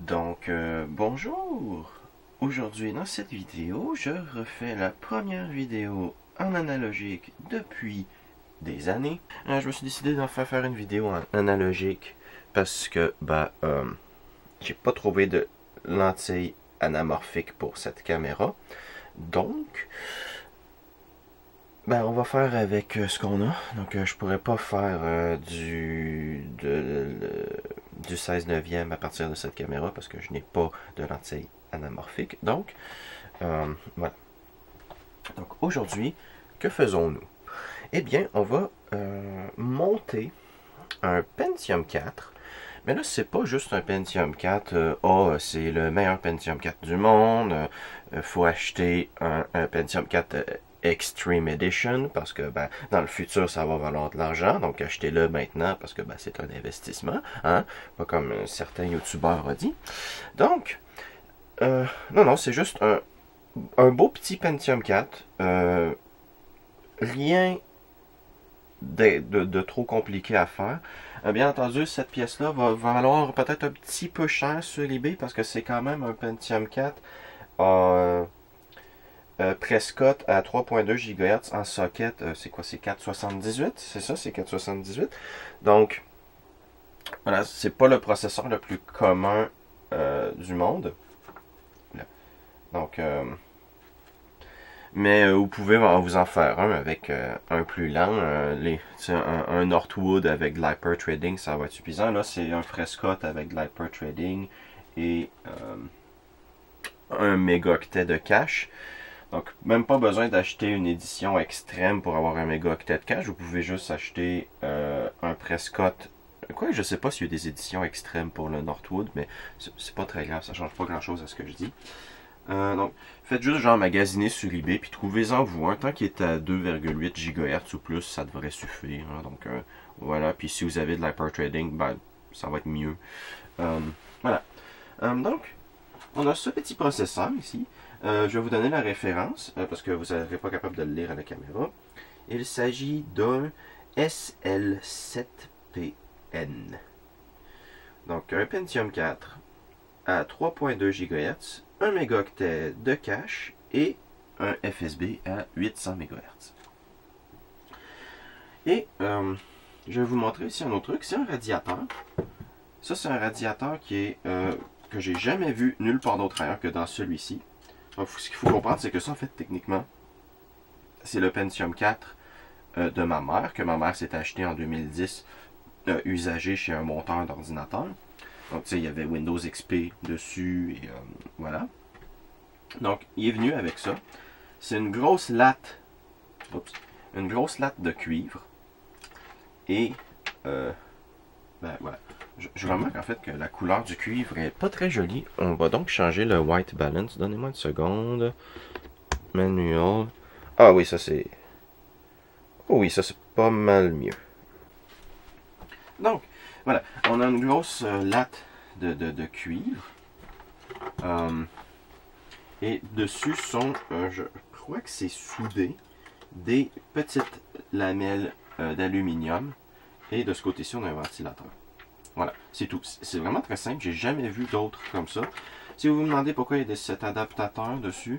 Bonjour! Aujourd'hui, dans cette vidéo, je refais la première vidéo en analogique depuis des années. Je me suis décidé d'en faire une vidéo en analogique parce que, j'ai pas trouvé de lentille anamorphique pour cette caméra. Donc, on va faire avec ce qu'on a. Donc, je pourrais pas faire du 16 neuvième à partir de cette caméra parce que je n'ai pas de lentille anamorphique. Donc, voilà. Donc, aujourd'hui, que faisons-nous? Eh bien, on va monter un Pentium 4. Mais là, c'est pas juste un Pentium 4. C'est le meilleur Pentium 4 du monde. Faut acheter un Pentium 4 Extreme Edition parce que dans le futur ça va valoir de l'argent, donc achetez-le maintenant parce que c'est un investissement, hein? Pas comme certains youtubeurs ont dit. Donc, non, c'est juste un beau petit Pentium 4. Rien de trop compliqué à faire. Bien entendu, cette pièce-là va valoir peut-être un petit peu cher sur eBay parce que c'est quand même un Pentium 4 Prescott à 3.2 GHz en socket. C'est quoi? C'est 478? C'est ça? C'est 478. Donc, voilà, c'est pas le processeur le plus commun du monde. Donc, mais vous pouvez vous en faire un avec un plus lent. Un Northwood avec de l'hyperthreading, ça va être suffisant. Là, c'est un Prescott avec de l'hyperthreading et un mégaoctet de cache. Donc, même pas besoin d'acheter une édition extrême pour avoir un mégaoctet de cache. Vous pouvez juste acheter un Prescott. Quoi, je sais pas s'il y a des éditions extrêmes pour le Northwood, mais c'est pas très grave, ça change pas grand chose à ce que je dis. Donc, faites juste genre magasiner sur eBay, puis trouvez-en vous un. Tant qu'il est à 2,8 GHz ou plus, ça devrait suffire. Hein. Donc, voilà. Puis si vous avez de l'hyperthreading, ça va être mieux. Voilà. Donc, on a ce petit processeur ici. Je vais vous donner la référence, parce que vous ne serez pas capable de le lire à la caméra. Il s'agit d'un SL7PN. Donc, un Pentium 4 à 3.2 GHz, 1 mégaoctet de cache et un FSB à 800 MHz. Et je vais vous montrer ici un autre truc, c'est un radiateur. Ça, c'est un radiateur qui est que j'ai jamais vu nulle part d'autre ailleurs que dans celui-ci. Donc, ce qu'il faut comprendre, c'est que ça, en fait, techniquement, c'est le Pentium 4 de ma mère, que ma mère s'est acheté en 2010, usagé chez un monteur d'ordinateur. Donc, tu sais, il y avait Windows XP dessus, et voilà. Donc, il est venu avec ça. C'est une grosse latte, une grosse latte de cuivre. Et, voilà. Je remarque en fait que la couleur du cuivre est pas très jolie. On va donc changer le white balance. Donnez-moi une seconde. Manual. Ah oui, ça c'est... Oh oui, ça c'est pas mal mieux. Donc, voilà. On a une grosse latte de cuivre. Et dessus sont, je crois que c'est soudé, des petites lamelles d'aluminium. Et de ce côté-ci, on a un ventilateur. Voilà, c'est tout. C'est vraiment très simple. J'ai jamais vu d'autres comme ça. Si vous vous demandez pourquoi il y a cet adaptateur dessus,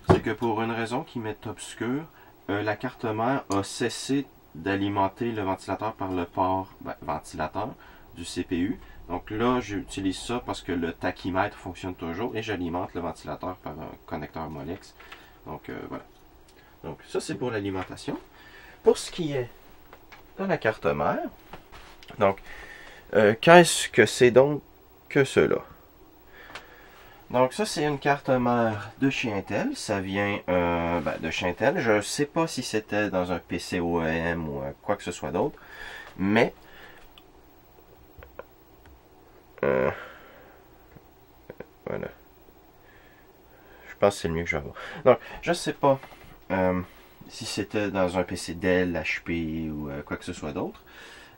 c'est que pour une raison qui m'est obscure, la carte mère a cessé d'alimenter le ventilateur par le port ventilateur du CPU. Donc là, j'utilise ça parce que le tachymètre fonctionne toujours et j'alimente le ventilateur par un connecteur Molex. Donc voilà. Donc ça, c'est pour l'alimentation. Pour ce qui est de la carte mère, donc qu'est-ce que c'est donc que cela? Donc ça, c'est une carte mère de chez Intel. Ça vient de chez Intel. Je ne sais pas si c'était dans un PC OEM ou quoi que ce soit d'autre. Mais voilà. Je pense que c'est le mieux que je vais avoir. Donc, je ne sais pas si c'était dans un PC Dell, HP ou quoi que ce soit d'autre.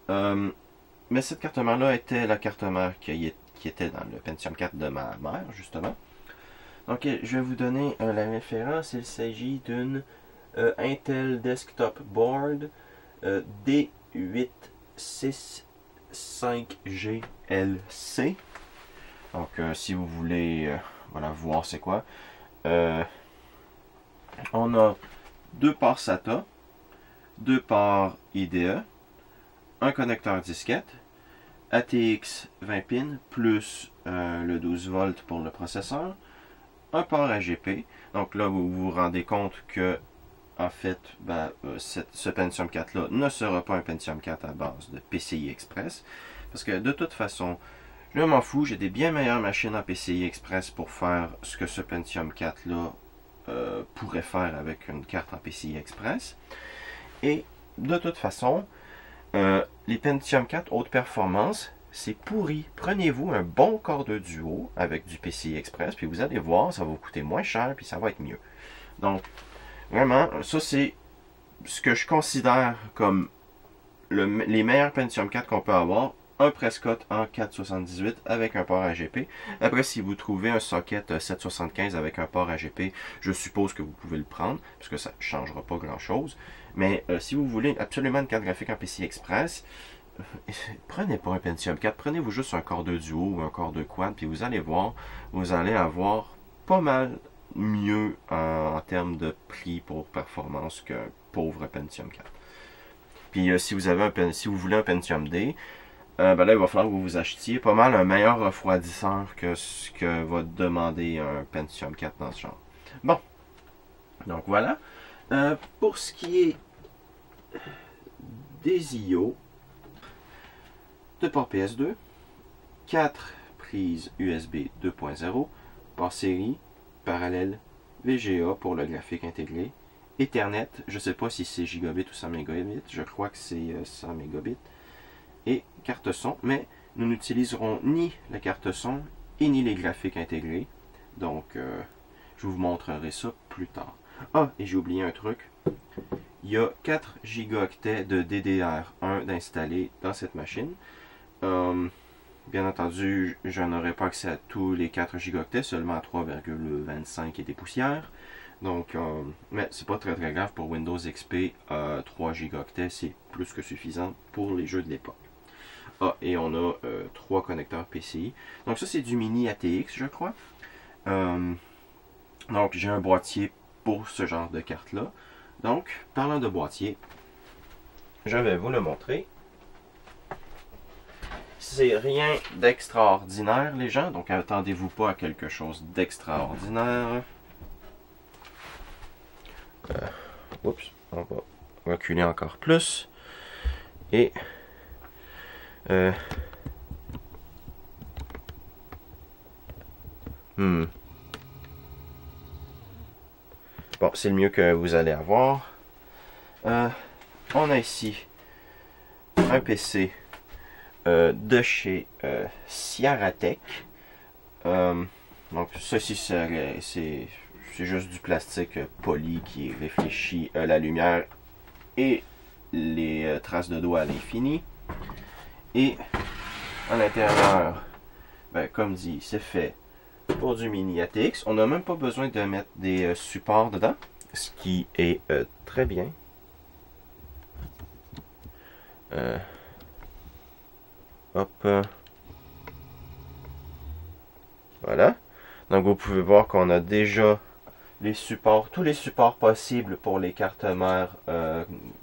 Mais cette carte mère-là était la carte mère qui était dans le Pentium 4 de ma mère, justement. Donc, je vais vous donner la référence. Il s'agit d'une Intel Desktop Board D865GLC. Donc, si vous voulez voilà, voir c'est quoi, on a 2 ports SATA, 2 ports IDE, un connecteur disquette, ATX 20 pins plus le 12 volts pour le processeur, un port AGP. Donc là, vous vous rendez compte que en fait, ce Pentium 4 là ne sera pas un Pentium 4 à base de PCI Express, parce que de toute façon, je m'en fous, j'ai des bien meilleures machines en PCI Express pour faire ce que ce Pentium 4 là pourrait faire avec une carte en PCI Express. Et de toute façon, les Pentium 4 haute performance, c'est pourri. Prenez-vous un bon corps de duo avec du PCI Express, puis vous allez voir, ça va vous coûter moins cher, puis ça va être mieux. Donc, vraiment, ça c'est ce que je considère comme les meilleurs Pentium 4 qu'on peut avoir. Un Prescott en 478 avec un port AGP. Après, si vous trouvez un socket 775 avec un port AGP, je suppose que vous pouvez le prendre, parce que ça ne changera pas grand-chose. Mais si vous voulez absolument une carte graphique en PCI Express, prenez pas un Pentium 4, prenez-vous juste un corps de duo ou un corps de quad, puis vous allez voir, vous allez avoir pas mal mieux en termes de prix pour performance qu'un pauvre Pentium 4. Puis si vous voulez un Pentium D, là, il va falloir que vous vous achetiez pas mal un meilleur refroidisseur que ce que va demander un Pentium 4 dans ce genre. Bon, donc voilà. Pour ce qui est des IO, 2 ports PS2, 4 prises USB 2.0, port série, parallèle, VGA pour le graphique intégré, Ethernet, je ne sais pas si c'est gigabit ou 100 mégabits, je crois que c'est 100 mégabits, et carte son, mais nous n'utiliserons ni la carte son et ni les graphiques intégrés, donc je vous montrerai ça plus tard. Ah, et j'ai oublié un truc, il y a 4 gigaoctets de DDR1 d'installer dans cette machine. Bien entendu, je n'aurai pas accès à tous les 4 gigaoctets, seulement à 3,25 et des poussières. Donc, mais c'est pas très grave pour Windows XP, 3 gigaoctets, c'est plus que suffisant pour les jeux de l'époque. Ah, et on a 3 connecteurs PCI. Donc ça, c'est du mini ATX, je crois. Donc, j'ai un boîtier pour ce genre de carte-là. Donc, parlant de boîtier, je vais vous le montrer. C'est rien d'extraordinaire, les gens. Donc, attendez-vous pas à quelque chose d'extraordinaire. Oups, on va reculer encore plus. Et bon, c'est le mieux que vous allez avoir. On a ici un PC de chez Ciaratec. Donc, ceci c'est juste du plastique poli qui réfléchit la lumière et les traces de doigts à l'infini. Et à l'intérieur, comme dit, c'est fait pour du mini ATX. On n'a même pas besoin de mettre des supports dedans, ce qui est très bien. Hop. Voilà. Donc vous pouvez voir qu'on a déjà les supports, tous les supports possibles pour les cartes mères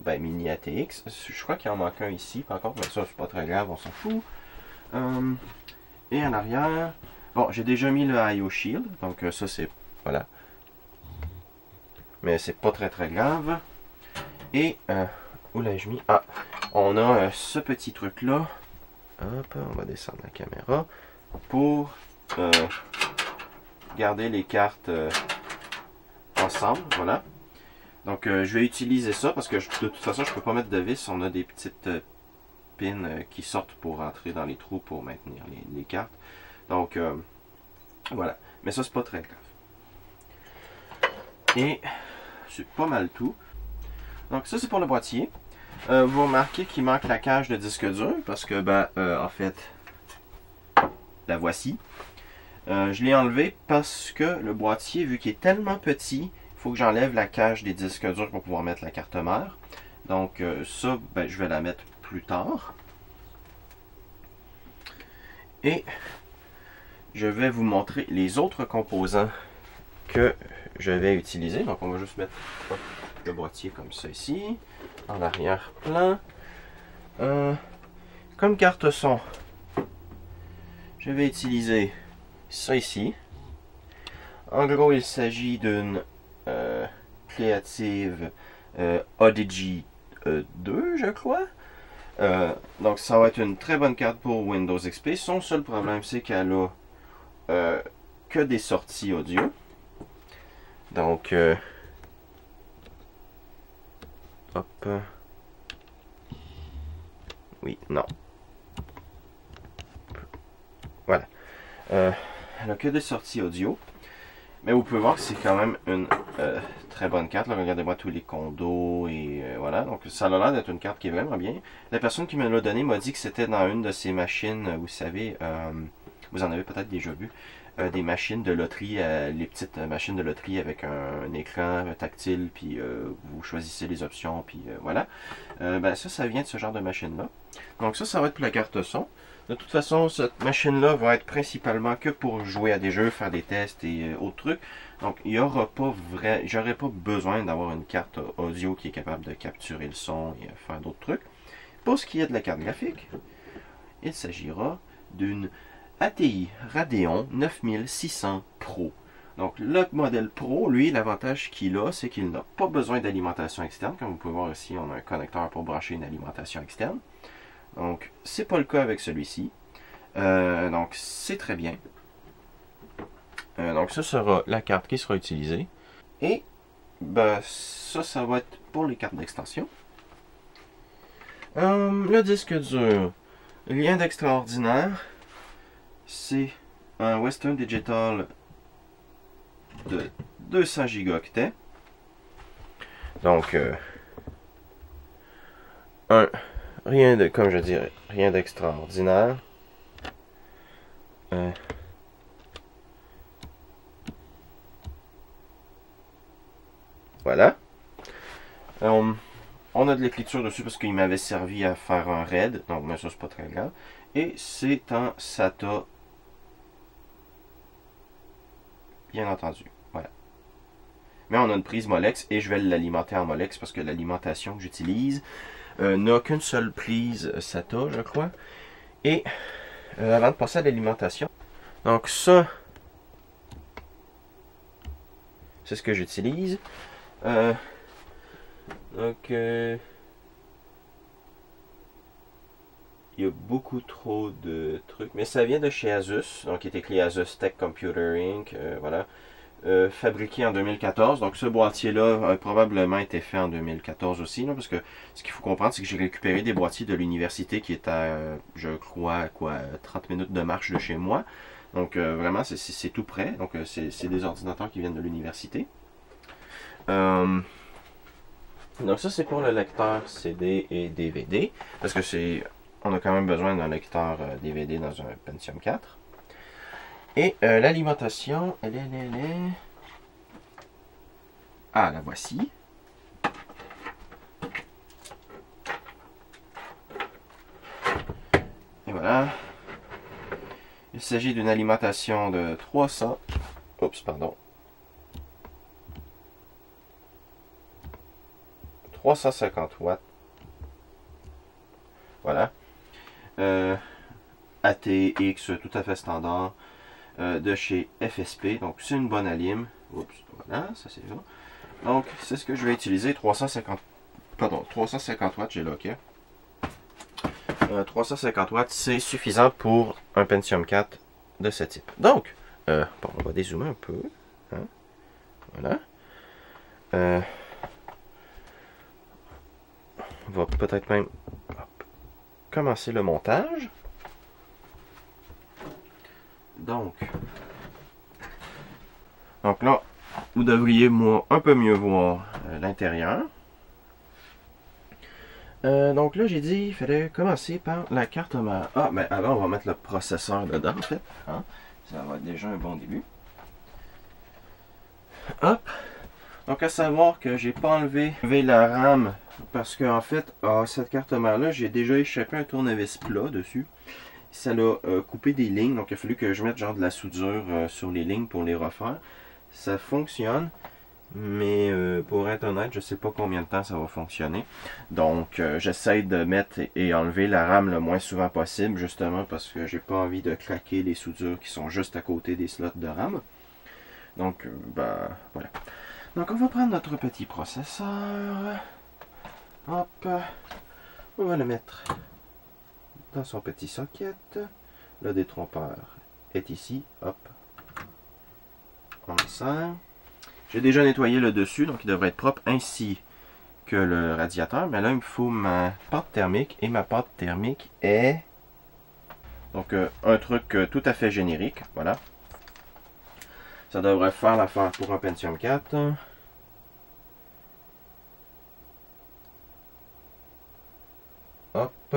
mini ATX. Je crois qu'il en manque un ici, par contre, mais ça c'est pas très grave, on s'en fout. Et en arrière, bon, j'ai déjà mis le IO Shield, donc ça c'est, voilà. Mais c'est pas très grave. Et, où l'ai-je mis? Ah, on a ce petit truc là. Hop, on va descendre la caméra pour garder les cartes ensemble, voilà. Donc je vais utiliser ça parce que de toute façon je peux pas mettre de vis. On a des petites pins qui sortent pour rentrer dans les trous pour maintenir les cartes. Donc voilà, mais ça c'est pas très grave. Et c'est pas mal tout. Donc ça c'est pour le boîtier. Vous remarquez qu'il manque la cage de disque dur parce que en fait la voici. Je l'ai enlevé parce que le boîtier, vu qu'il est tellement petit, il faut que j'enlève la cage des disques durs pour pouvoir mettre la carte mère. Donc ça, je vais la mettre plus tard. Et je vais vous montrer les autres composants que je vais utiliser. Donc on va juste mettre le boîtier comme ça ici, en arrière-plan. Comme carte son, je vais utiliser ça ici. En gros, il s'agit d'une Creative Odyssey 2, je crois. Donc ça va être une très bonne carte pour Windows XP. Son seul problème, c'est qu'elle a que des sorties audio. Donc, hop. Oui, non. Voilà. Elle a que des sorties audio. Mais vous pouvez voir que c'est quand même une très bonne carte. Regardez-moi tous les condos et voilà. Donc ça a l'air d'être une carte qui est vraiment bien. La personne qui me l'a donné m'a dit que c'était dans une de ces machines, vous savez, vous en avez peut-être déjà vu, des machines de loterie, les petites machines de loterie avec un écran tactile, puis vous choisissez les options, puis voilà. Ben ça vient de ce genre de machine-là. Donc ça va être pour la carte son. De toute façon, cette machine-là va être principalement que pour jouer à des jeux, faire des tests et autres trucs. Donc, il n'y aura pas j'aurais pas besoin d'avoir une carte audio qui est capable de capturer le son et faire d'autres trucs. Pour ce qui est de la carte graphique, il s'agira d'une ATI Radeon 9600 Pro. Donc, le modèle Pro, lui, l'avantage qu'il a, c'est qu'il n'a pas besoin d'alimentation externe. Comme vous pouvez voir ici, on a un connecteur pour brancher une alimentation externe. Donc, c'est pas le cas avec celui-ci. Donc, c'est très bien. Donc, ça sera la carte qui sera utilisée. Et, ben, ça va être pour les cartes d'extension. Le disque dur. Rien d'extraordinaire. C'est un Western Digital de 200 gigaoctets. Donc, rien de, comme je dirais, rien d'extraordinaire. Voilà. On a de l'écriture dessus parce qu'il m'avait servi à faire un RAID. Donc, mais ça, c'est pas très grave. Et c'est en SATA. Bien entendu. Voilà. Mais on a une prise Molex et je vais l'alimenter en Molex parce que l'alimentation que j'utilise n'a qu'une seule prise SATA, je crois. Et avant de passer à l'alimentation, donc ça, c'est ce que j'utilise. Donc, il y a beaucoup trop de trucs, mais ça vient de chez Asus, donc il est écrit Asus Tech Computer Inc. Voilà. Fabriqué en 2014. Donc ce boîtier-là a probablement été fait en 2014 aussi, là, parce que ce qu'il faut comprendre, c'est que j'ai récupéré des boîtiers de l'université qui est à, je crois, 30 minutes de marche de chez moi. Donc vraiment, c'est tout près. Donc c'est des ordinateurs qui viennent de l'université. Donc ça, c'est pour le lecteur CD et DVD, parce que on a quand même besoin d'un lecteur DVD dans un Pentium 4. Et l'alimentation, elle est... Ah, la voici. Et voilà. Il s'agit d'une alimentation de 300... Oups, pardon. 350 watts. Voilà. ATX tout à fait standard. De chez FSP, donc c'est une bonne alim. Oups, voilà, ça c'est ça. Donc c'est ce que je vais utiliser, 350 watts, j'ai locké. 350 watts, c'est suffisant pour un Pentium 4 de ce type. Donc, bon, on va dézoomer un peu. Hein? Voilà. On va peut-être même commencer le montage. Donc là, vous devriez un peu mieux voir l'intérieur. Donc là, j'ai dit qu'il fallait commencer par la carte mère. Ah, mais avant, on va mettre le processeur dedans, en fait. Hein? Ça va être déjà un bon début. Hop. Donc, à savoir que j'ai pas enlevé la RAM parce qu'en fait, cette carte mère-là, j'ai déjà échappé un tournevis plat dessus. ça l'a coupé des lignes. Donc il a fallu que je mette genre de la soudure sur les lignes pour les refaire. Ça fonctionne. Mais pour être honnête, je sais pas combien de temps ça va fonctionner. Donc j'essaie de mettre et enlever la rame le moins souvent possible, justement parce que j'ai pas envie de claquer les soudures qui sont juste à côté des slots de rame. Donc ben voilà. Donc on va prendre notre petit processeur. Hop. On va le mettre dans son petit socket. Le détrompeur est ici. Hop. On le serre. J'ai déjà nettoyé le dessus, donc il devrait être propre, ainsi que le radiateur. Mais là, il me faut ma pâte thermique. Et ma pâte thermique est... Donc, un truc tout à fait générique. Voilà. Ça devrait faire l'affaire pour un Pentium 4. Hop.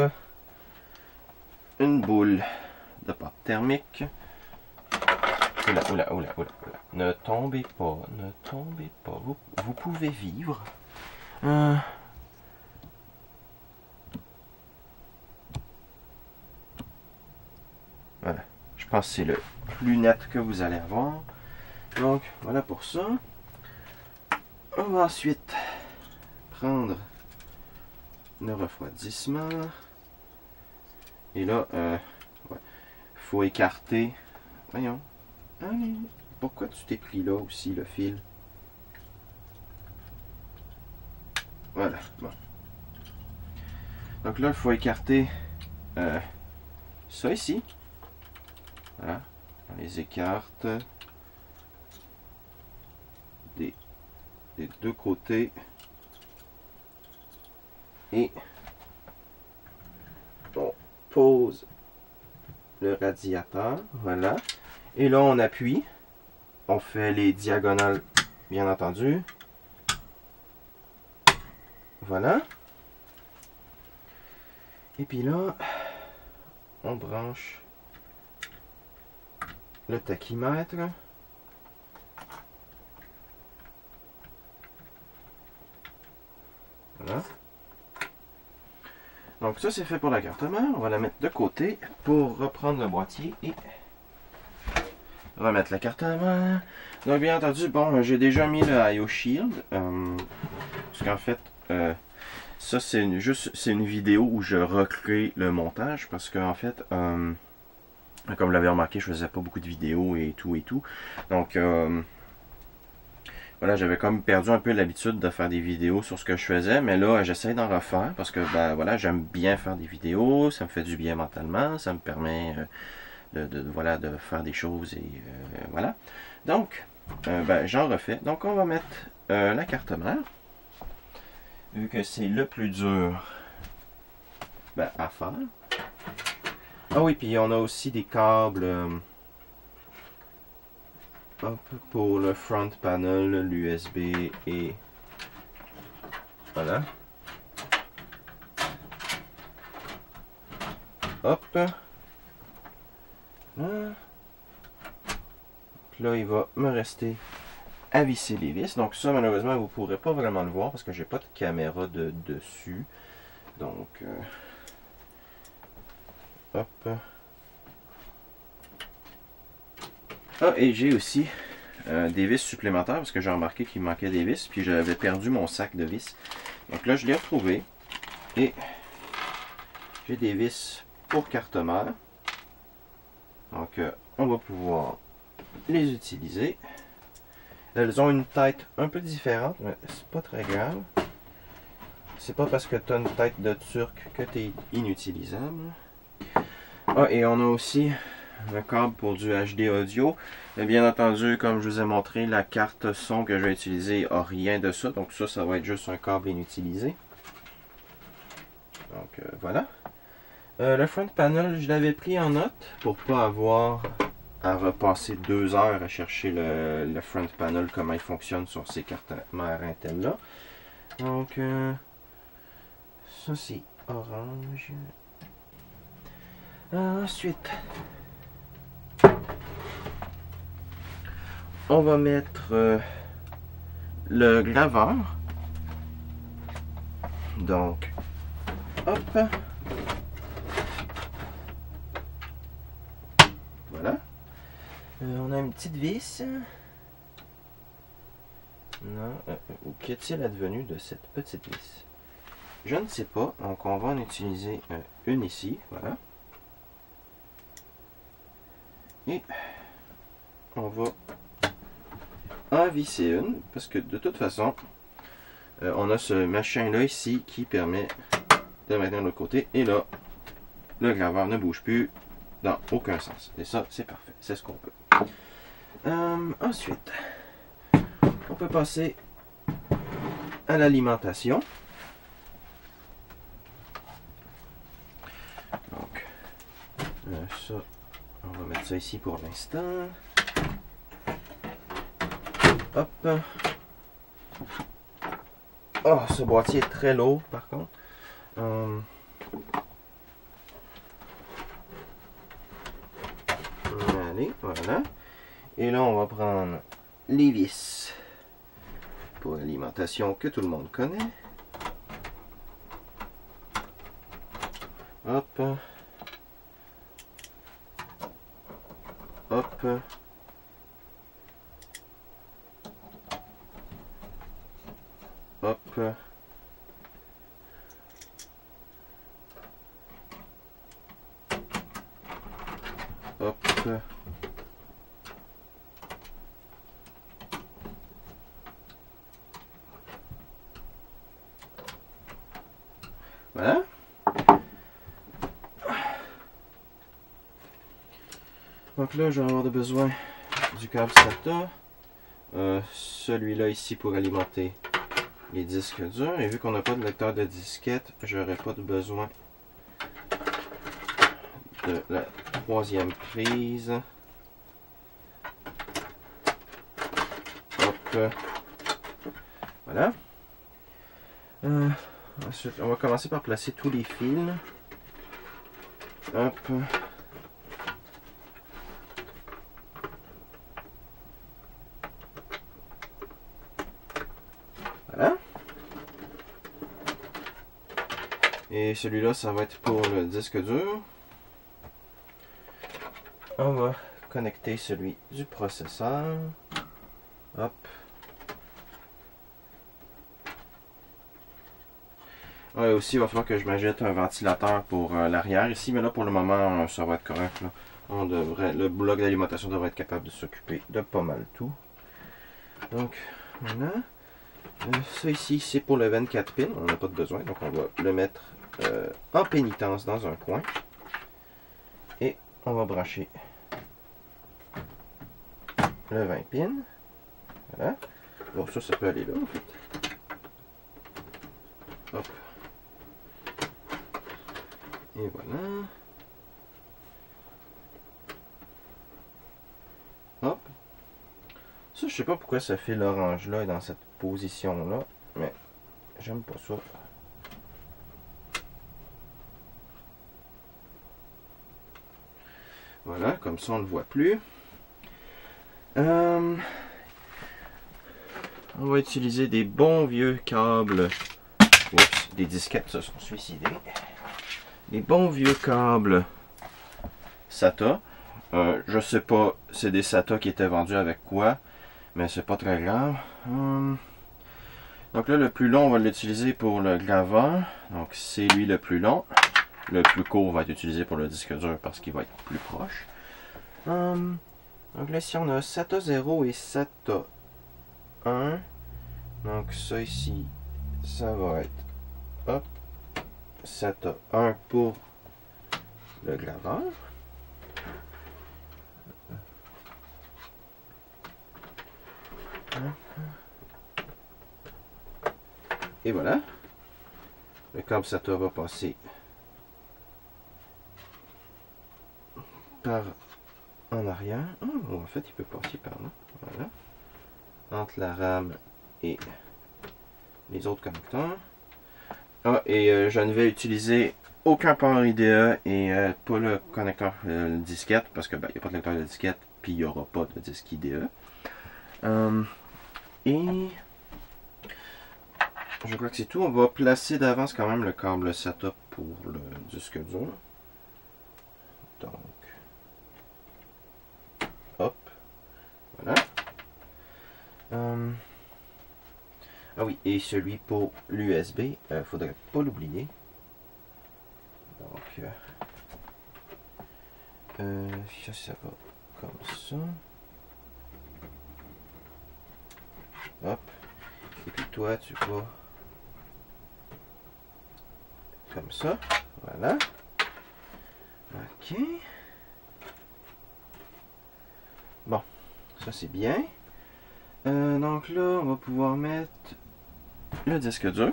Une boule de pâte thermique. Oula, oula, oula, oula, oula. Ne tombez pas, ne tombez pas. Vous pouvez vivre. Voilà. Je pense que c'est le plus net que vous allez avoir. Donc, voilà pour ça. On va ensuite prendre le refroidissement. Et là, ouais, faut écarter. Voyons. Allez, pourquoi tu t'es pris là aussi, le fil? Voilà, bon. Donc là, il faut écarter ça ici. Voilà, on les écarte des deux côtés. Et on pose le radiateur, voilà. Et là, on appuie. On fait les diagonales, bien entendu. Voilà. Et puis là, on branche le tachymètre. Voilà. Donc ça, c'est fait pour la carte mère. On va la mettre de côté pour reprendre le boîtier et remettre la carte mère. Donc bien entendu, bon, j'ai déjà mis le IO Shield. Parce qu'en fait, ça c'est une vidéo où je recrée le montage. Parce qu'en fait, comme vous l'avez remarqué, je faisais pas beaucoup de vidéos et tout et tout. Donc voilà, j'avais comme perdu un peu l'habitude de faire des vidéos sur ce que je faisais, mais là, j'essaie d'en refaire parce que, ben voilà, j'aime bien faire des vidéos, ça me fait du bien mentalement, ça me permet voilà, de faire des choses et voilà. Donc, ben, j'en refais. Donc, on va mettre la carte mère, vu que c'est le plus dur ben, à faire. Ah oui, puis on a aussi des câbles... Hop, pour le front panel, l'USB et voilà. Hop. Puis là, il va me rester à visser les vis. Donc ça, malheureusement, vous ne pourrez pas vraiment le voir parce que j'ai pas de caméra dessus. Donc, hop. Ah, et j'ai aussi des vis supplémentaires parce que j'ai remarqué qu'il manquait des vis. Puis j'avais perdu mon sac de vis. Donc là, je l'ai retrouvé. Et j'ai des vis pour carte mère. Donc, on va pouvoir les utiliser. Elles ont une tête un peu différente, mais c'est pas très grave. C'est pas parce que tu as une tête de turc que tu es inutilisable. Ah, et on a aussi le câble pour du HD audio. Et bien entendu, comme je vous ai montré, la carte son que je vais utiliser n'a rien de ça. Donc ça va être juste un câble inutilisé. Donc voilà. Le front panel, je l'avais pris en note pour pas avoir à repasser 2 heures à chercher le front panel, comment il fonctionne sur ces cartes mères Intel là. Donc ça c'est orange. Ensuite, on va mettre le graveur. Donc, hop. On a une petite vis. Non. Qu'est-il advenu de cette petite vis? Je ne sais pas. Donc on va en utiliser une ici. Voilà. Et on va en visser une. Parce que de toute façon, on a ce machin-là ici qui permet de maintenir de l'autre côté. Et là, le graveur ne bouge plus dans aucun sens. Et ça, c'est parfait. C'est ce qu'on peut. Ensuite, on peut passer à l'alimentation. Donc, ça, on va mettre ça ici pour l'instant. Hop. Oh, ce boîtier est très lourd par contre. Allez, voilà. Et là, on va prendre les vis pour l'alimentation que tout le monde connaît. Hop. Hop. Hop. Hop. Voilà. Donc là, je vais avoir besoin du câble SATA. Celui-là ici pour alimenter les disques durs. Et vu qu'on n'a pas de lecteur de disquette, j'aurai pas de besoin de la troisième prise. Hop. Voilà. Ensuite, on va commencer par placer tous les fils. Hop. Voilà. Et celui-là, ça va être pour le disque dur. On va connecter celui du processeur. Hop. Ouais, aussi, il va falloir que je m'achète un ventilateur pour l'arrière ici, mais là pour le moment, ça va être correct. Là. Le bloc d'alimentation devrait être capable de s'occuper de pas mal tout. Donc, voilà. Ça ici, c'est pour le 24 pins, on n'a pas de besoin, donc on va le mettre en pénitence dans un coin. Et on va brancher le 20 pins. Voilà. Bon, ça peut aller là en fait. Hop. Et voilà. Hop. Ça, je sais pas pourquoi ça fait l'orange là dans cette position là, mais j'aime pas ça. Voilà, comme ça on ne le voit plus. On va utiliser des bons vieux câbles. Oups, des disquettes se sont suicidées. Des bons vieux câbles SATA. Je sais pas, c'est des SATA qui étaient vendus avec quoi, mais c'est pas très grave. Donc là, le plus long, on va l'utiliser pour le graveur. Donc c'est lui le plus long. Le plus court va être utilisé pour le disque dur parce qu'il va être plus proche. Donc là, ici, on a SATA 0 et SATA 1. Donc ça ici, ça va être hop, SATA 1 pour le graveur. Et voilà. Le câble SATA va passer par en arrière. Oh, en fait, il peut passer par là. Voilà. Entre la RAM et les autres connecteurs. Ah, et je ne vais utiliser aucun port IDE et pas le connecteur disquette parce que il n'y a pas de lecteur de disquette puis il n'y aura pas de disque IDE. Et je crois que c'est tout. On va placer d'avance quand même le câble SATA pour le disque dur. Donc, hop. Ah oui, et celui pour l'USB, faudrait pas l'oublier. Donc, ça va comme ça. Hop. Et puis toi, tu vas comme ça. Voilà. Ok. Bon, ça c'est bien. Donc là, on va pouvoir mettre le disque dur.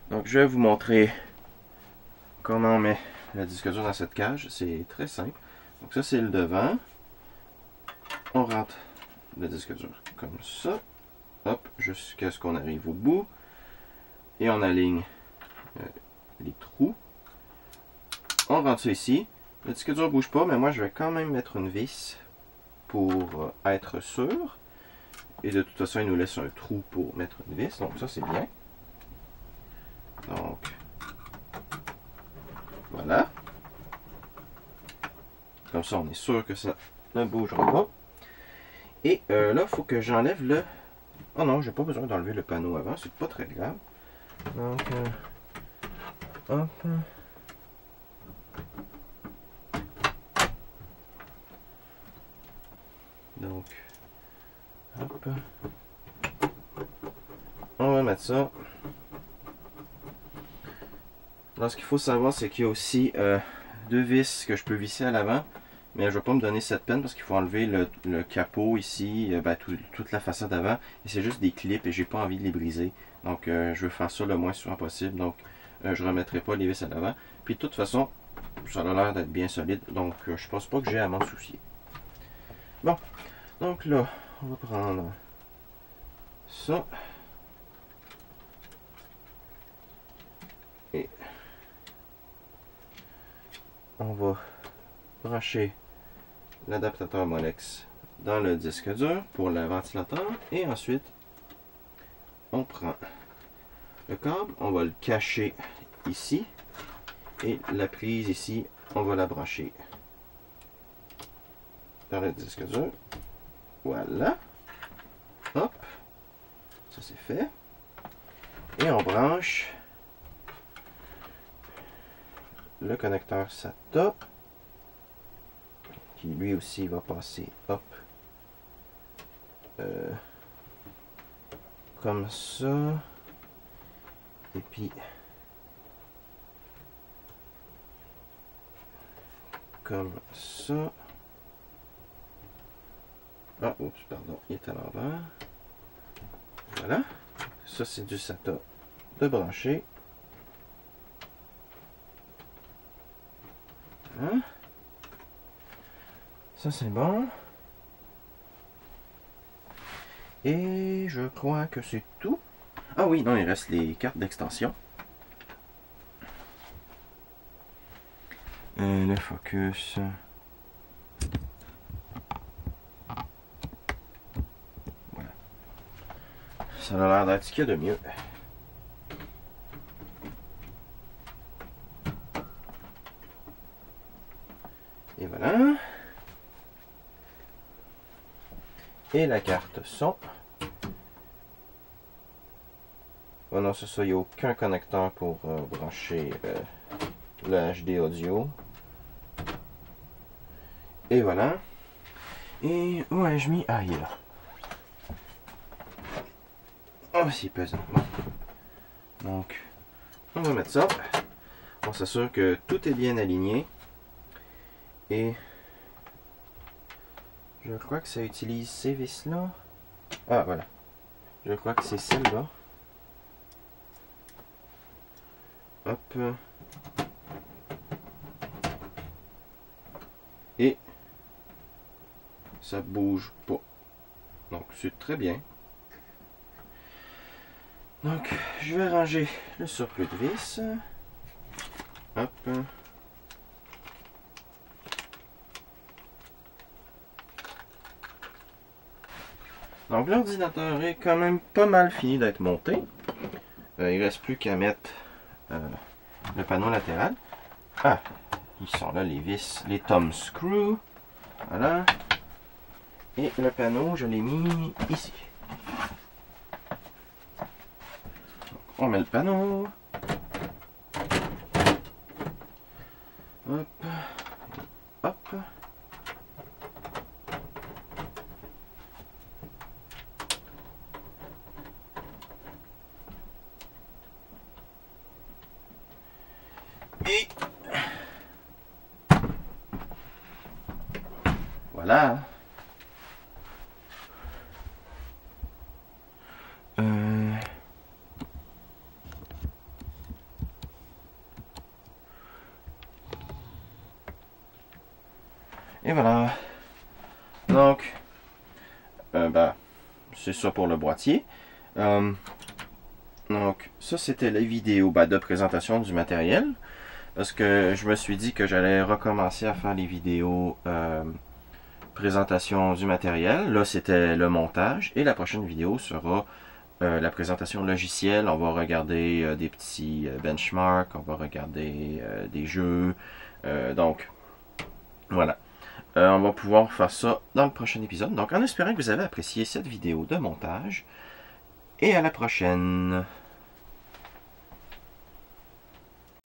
Donc je vais vous montrer comment on met le disque dur dans cette cage. C'est très simple. Donc ça c'est le devant. On rentre le disque dur comme ça. Hop, jusqu'à ce qu'on arrive au bout. Et on aligne les trous. On rentre ça ici. Le disque dur ne bouge pas, mais moi je vais quand même mettre une vis pour être sûr. Et de toute façon, il nous laisse un trou pour mettre une vis. Donc ça, c'est bien. Donc, voilà. Comme ça, on est sûr que ça ne bougera pas. Et là, il faut que j'enlève le... Oh non, j'ai pas besoin d'enlever le panneau avant. C'est pas très grave. Donc, hop. Donc, hop. On va mettre ça. Alors, ce qu'il faut savoir, c'est qu'il y a aussi deux vis que je peux visser à l'avant. Mais je ne vais pas me donner cette peine parce qu'il faut enlever le capot ici, toute la façade avant. Et c'est juste des clips et j'ai pas envie de les briser. Donc, je veux faire ça le moins souvent possible. Donc, je ne remettrai pas les vis à l'avant. Puis, de toute façon, ça a l'air d'être bien solide. Donc, je pense pas que j'ai à m'en soucier. Bon. Donc là, on va prendre ça. Et on va brancher l'adaptateur Molex dans le disque dur pour le ventilateur. Et ensuite, on prend le câble, on va le cacher ici. Et la prise ici, on va la brancher dans le disque dur. Voilà. Hop. Ça c'est fait. Et on branche le connecteur SATA qui lui aussi va passer hop comme ça et puis comme ça. Ah, oups, pardon, il est à l'envers. Voilà. Ça, c'est du SATA de brancher. Voilà. Ça, c'est bon. Et je crois que c'est tout. Ah oui, non, il reste les cartes d'extension. Le focus. Voilà. Ça a l'air d'être ce qu'il y a de mieux. Et voilà. Et la carte son. Oh non, c'est ça, il n'y a aucun connecteur pour brancher le HD audio. Et voilà. Et où ai-je mis? Ah, il est là. Oh, c'est pesant. Bon. Donc, on va mettre ça. On s'assure que tout est bien aligné. Et je crois que ça utilise ces vis-là. Ah, voilà. Je crois que c'est celle-là. Hop. Et ça bouge pas. Donc, c'est très bien. Donc, je vais ranger le surplus de vis. Hop. Donc, l'ordinateur est quand même pas mal fini d'être monté. Il ne reste plus qu'à mettre le panneau latéral. Ah, ils sont là les vis, les thumb screws. Voilà. Et le panneau, je l'ai mis ici. On met le panneau. Hop. Hop. Et voilà. Et voilà. Donc, c'est ça pour le boîtier. Donc, ça c'était la vidéo de présentation du matériel. Parce que je me suis dit que j'allais recommencer à faire les vidéos présentation du matériel. Là, c'était le montage. Et la prochaine vidéo sera la présentation logicielle. On va regarder des petits benchmarks. On va regarder des jeux. Donc, voilà. On va pouvoir faire ça dans le prochain épisode. Donc, en espérant que vous avez apprécié cette vidéo de montage. Et à la prochaine!